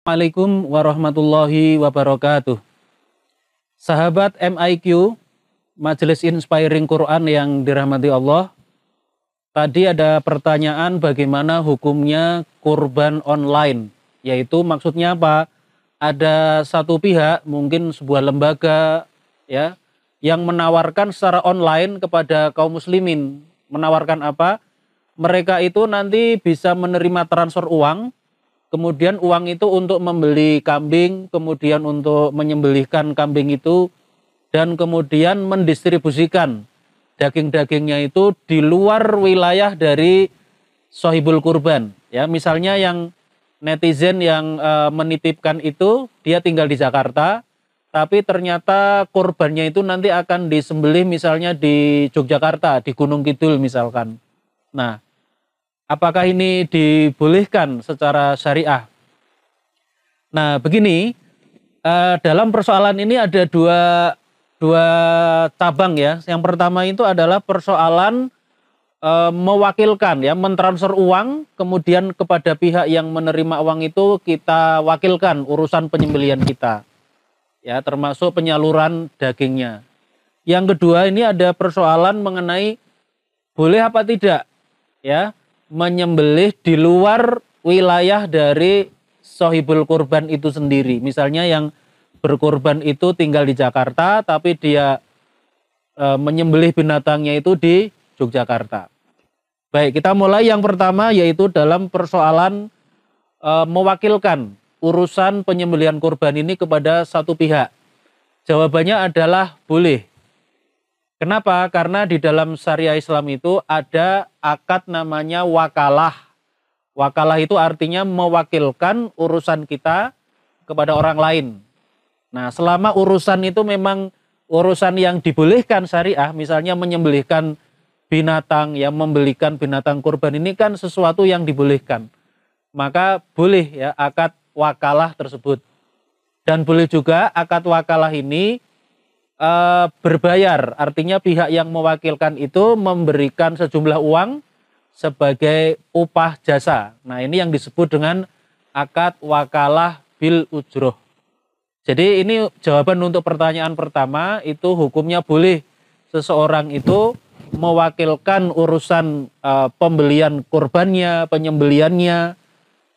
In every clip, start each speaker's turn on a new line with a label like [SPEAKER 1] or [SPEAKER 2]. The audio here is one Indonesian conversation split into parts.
[SPEAKER 1] Assalamualaikum warahmatullahi wabarakatuh. Sahabat MIQ, Majelis Inspiring Quran yang dirahmati Allah. Tadi ada pertanyaan bagaimana hukumnya kurban online. Yaitu maksudnya apa? Ada satu pihak, mungkin sebuah lembaga ya, yang menawarkan secara online kepada kaum muslimin. Menawarkan apa? Mereka itu nanti bisa menerima transfer uang. Kemudian uang itu untuk membeli kambing, kemudian untuk menyembelihkan kambing itu, dan kemudian mendistribusikan daging-dagingnya itu di luar wilayah dari sohibul kurban. Ya, misalnya yang netizen yang menitipkan itu, dia tinggal di Jakarta, tapi ternyata kurbannya itu nanti akan disembelih misalnya di Yogyakarta, di Gunung Kidul misalkan. Nah, apakah ini dibolehkan secara syariah? Nah, begini, dalam persoalan ini ada dua cabang ya. Yang pertama itu adalah persoalan mewakilkan ya, mentransfer uang, kemudian kepada pihak yang menerima uang itu kita wakilkan urusan penyembelihan kita, ya, termasuk penyaluran dagingnya. Yang kedua ini ada persoalan mengenai boleh apa tidak, ya, menyembelih di luar wilayah dari sohibul kurban itu sendiri. Misalnya yang berkurban itu tinggal di Jakarta, tapi dia menyembelih binatangnya itu di Yogyakarta. Baik, kita mulai yang pertama yaitu dalam persoalan mewakilkan urusan penyembelihan kurban ini kepada satu pihak. Jawabannya adalah boleh. Kenapa? Karena di dalam syariah Islam itu ada akad namanya wakalah. Wakalah itu artinya mewakilkan urusan kita kepada orang lain. Nah, selama urusan itu memang urusan yang dibolehkan syariah, misalnya menyembelihkan binatang, yang membelikan binatang kurban ini kan sesuatu yang dibolehkan. Maka boleh ya akad wakalah tersebut. Dan boleh juga akad wakalah ini berbayar, artinya pihak yang mewakilkan itu memberikan sejumlah uang sebagai upah jasa. Nah, ini yang disebut dengan akad wakalah bil ujroh. Jadi ini jawaban untuk pertanyaan pertama, itu hukumnya boleh seseorang itu mewakilkan urusan pembelian kurbannya, penyembeliannya,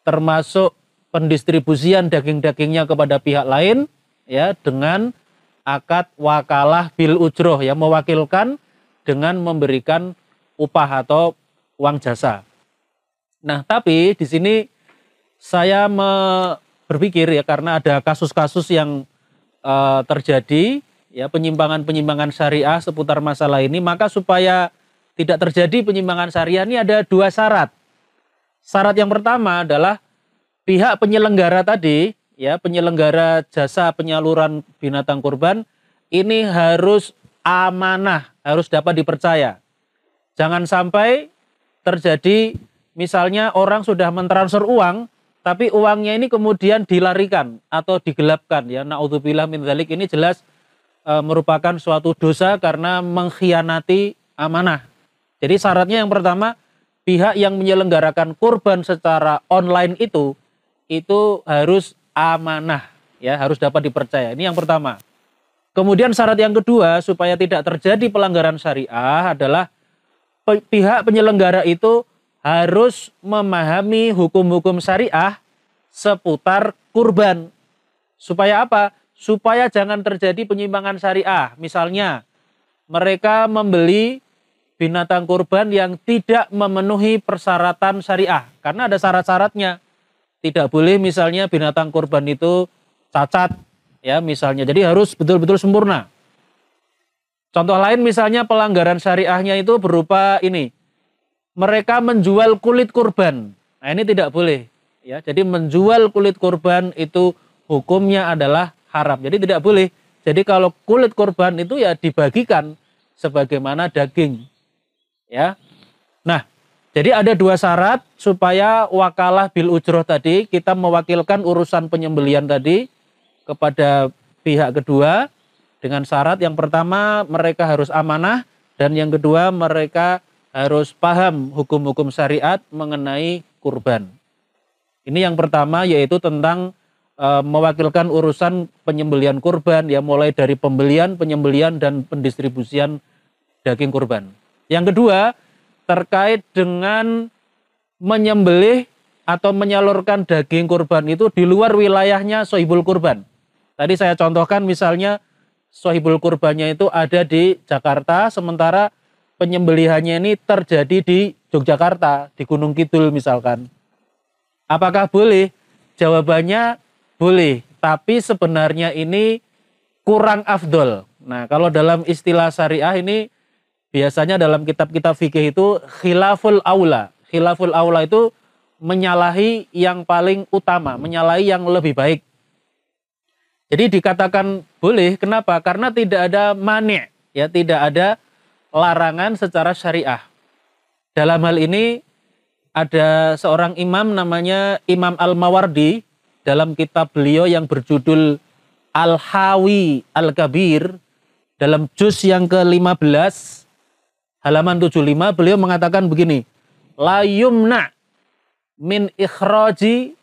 [SPEAKER 1] termasuk pendistribusian daging-dagingnya kepada pihak lain, ya, dengan akad wakalah bil ujroh, ya, mewakilkan dengan memberikan upah atau uang jasa. Nah, tapi di sini saya berpikir ya, karena ada kasus-kasus yang terjadi ya, penyimpangan-penyimpangan syariah seputar masalah ini, maka supaya tidak terjadi penyimpangan syariah ini ada dua syarat. Syarat yang pertama adalah pihak penyelenggara tadi, ya, penyelenggara jasa penyaluran binatang kurban ini harus amanah, harus dapat dipercaya. Jangan sampai terjadi misalnya orang sudah mentransfer uang, tapi uangnya ini kemudian dilarikan atau digelapkan, ya, naudzubillah min dzalik. Ini jelas merupakan suatu dosa karena mengkhianati amanah. Jadi syaratnya yang pertama, pihak yang menyelenggarakan kurban secara online itu harus amanah, ya, harus dapat dipercaya. Ini yang pertama. Kemudian syarat yang kedua supaya tidak terjadi pelanggaran syariah adalah pihak penyelenggara itu harus memahami hukum-hukum syariah seputar kurban. Supaya apa? Supaya jangan terjadi penyimpangan syariah. Misalnya mereka membeli binatang kurban yang tidak memenuhi persyaratan syariah, karena ada syarat-syaratnya. Tidak boleh misalnya binatang kurban itu cacat, ya, misalnya. Jadi harus betul-betul sempurna. Contoh lain misalnya pelanggaran syariahnya itu berupa ini. Mereka menjual kulit kurban. Nah, ini tidak boleh, ya. Jadi menjual kulit kurban itu hukumnya adalah haram. Jadi tidak boleh. Jadi kalau kulit kurban itu ya dibagikan sebagaimana daging, ya. Nah, jadi ada dua syarat supaya wakalah bil ujroh tadi, kita mewakilkan urusan penyembelihan tadi kepada pihak kedua dengan syarat yang pertama mereka harus amanah, dan yang kedua mereka harus paham hukum-hukum syariat mengenai kurban. Ini yang pertama, yaitu tentang mewakilkan urusan penyembelihan kurban, ya mulai dari pembelian, penyembelihan, dan pendistribusian daging kurban. Yang kedua, terkait dengan menyembelih atau menyalurkan daging kurban itu di luar wilayahnya sohibul kurban. Tadi saya contohkan misalnya sohibul kurbannya itu ada di Jakarta, sementara penyembelihannya ini terjadi di Yogyakarta, di Gunung Kidul misalkan. Apakah boleh? Jawabannya boleh, tapi sebenarnya ini kurang afdol. Nah, kalau dalam istilah syariah ini biasanya dalam kitab-kitab fikih itu khilaful aula. Khilaful aula itu menyalahi yang paling utama, menyalahi yang lebih baik. Jadi dikatakan boleh, kenapa? Karena tidak ada mani', ya, tidak ada larangan secara syariah. Dalam hal ini ada seorang imam namanya Imam Al-Mawardi, dalam kitab beliau yang berjudul Al-Hawi Al-Kabir, dalam juz yang ke-15 halaman 75, beliau mengatakan begini, la yumna min ikhraji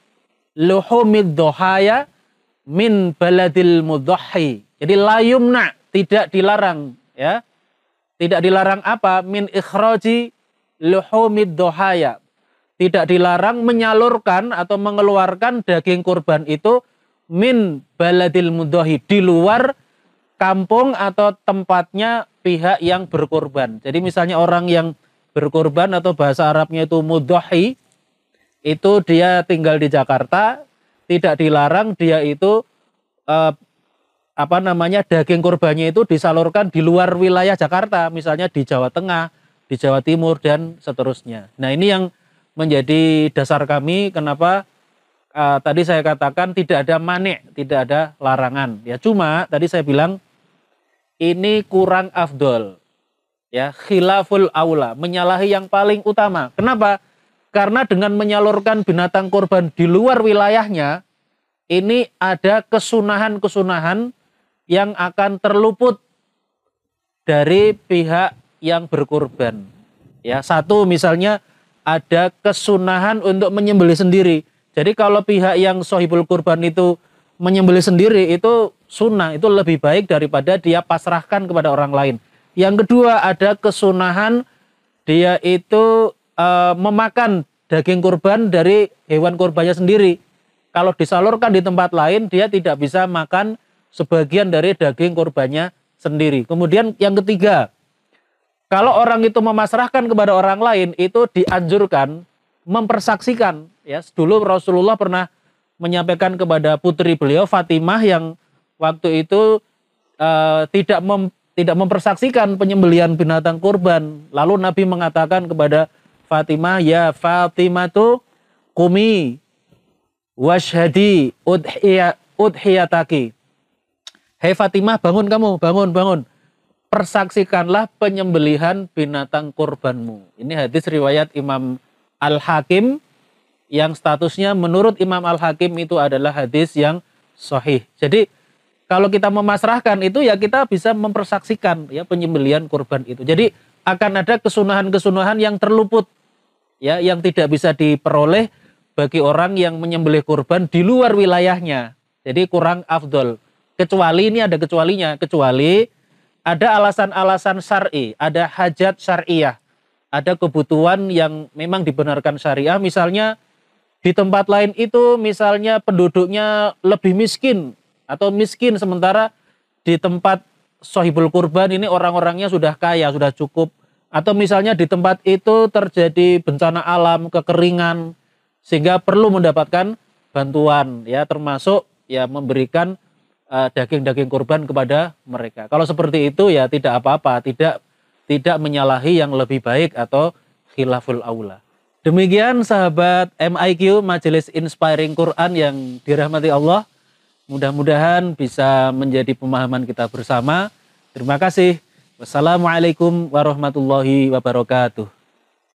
[SPEAKER 1] luhumid dohaya min baladil mudhahi. Jadi la yumna, tidak dilarang, ya. Tidak dilarang apa? Min ikhraji luhumid dohaya. Tidak dilarang menyalurkan atau mengeluarkan daging kurban itu min baladil mudhahi, di luar kampung atau tempatnya pihak yang berkorban. Jadi misalnya orang yang berkorban atau bahasa Arabnya itu mudhahi, itu dia tinggal di Jakarta, tidak dilarang dia itu daging kurbannya itu disalurkan di luar wilayah Jakarta, misalnya di Jawa Tengah, di Jawa Timur, dan seterusnya. Nah, ini yang menjadi dasar kami kenapa tadi saya katakan tidak ada mani', tidak ada larangan. Ya, cuma tadi saya bilang ini kurang afdol, ya, khilaful aula, menyalahi yang paling utama. Kenapa? Karena dengan menyalurkan binatang kurban di luar wilayahnya, ini ada kesunahan-kesunahan yang akan terluput dari pihak yang berkurban. Ya, satu misalnya ada kesunahan untuk menyembelih sendiri. Jadi kalau pihak yang sohibul kurban itu menyembelih sendiri, itu sunnah, itu lebih baik daripada dia pasrahkan kepada orang lain. Yang kedua, ada kesunahan dia itu memakan daging kurban dari hewan kurbannya sendiri. Kalau disalurkan di tempat lain, dia tidak bisa makan sebagian dari daging kurbannya sendiri. Kemudian yang ketiga, kalau orang itu memasrahkan kepada orang lain, itu dianjurkan mempersaksikan. Ya, dulu Rasulullah pernah menyampaikan kepada putri beliau Fatimah yang waktu itu tidak mempersaksikan penyembelihan binatang kurban. Lalu Nabi mengatakan kepada Fatimah, ya Fatimatu qumi washhadi udhiyataki. Hei Fatimah, bangun kamu, bangun. Persaksikanlah penyembelihan binatang kurbanmu. Ini hadis riwayat Imam Al-Hakim yang statusnya menurut Imam Al-Hakim itu adalah hadis yang sahih. Jadi kalau kita memasrahkan itu, ya kita bisa mempersaksikan, ya, penyembelihan kurban itu. Jadi akan ada kesunahan-kesunahan yang terluput, ya, yang tidak bisa diperoleh bagi orang yang menyembelih kurban di luar wilayahnya. Jadi kurang afdol. Kecuali, ini ada kecualinya, kecuali ada alasan-alasan syar'i, ada hajat syariah, ada kebutuhan yang memang dibenarkan syariah. Misalnya di tempat lain itu misalnya penduduknya lebih miskin atau miskin, sementara di tempat sohibul kurban ini orang-orangnya sudah kaya, sudah cukup. Atau misalnya di tempat itu terjadi bencana alam, kekeringan, sehingga perlu mendapatkan bantuan, ya, termasuk ya memberikan daging-daging kurban kepada mereka. Kalau seperti itu, ya tidak apa-apa, tidak menyalahi yang lebih baik atau khilaful aula. Demikian sahabat MIQ, Majelis Inspiring Quran yang dirahmati Allah. Mudah-mudahan bisa menjadi pemahaman kita bersama. Terima kasih. Wassalamualaikum warahmatullahi wabarakatuh.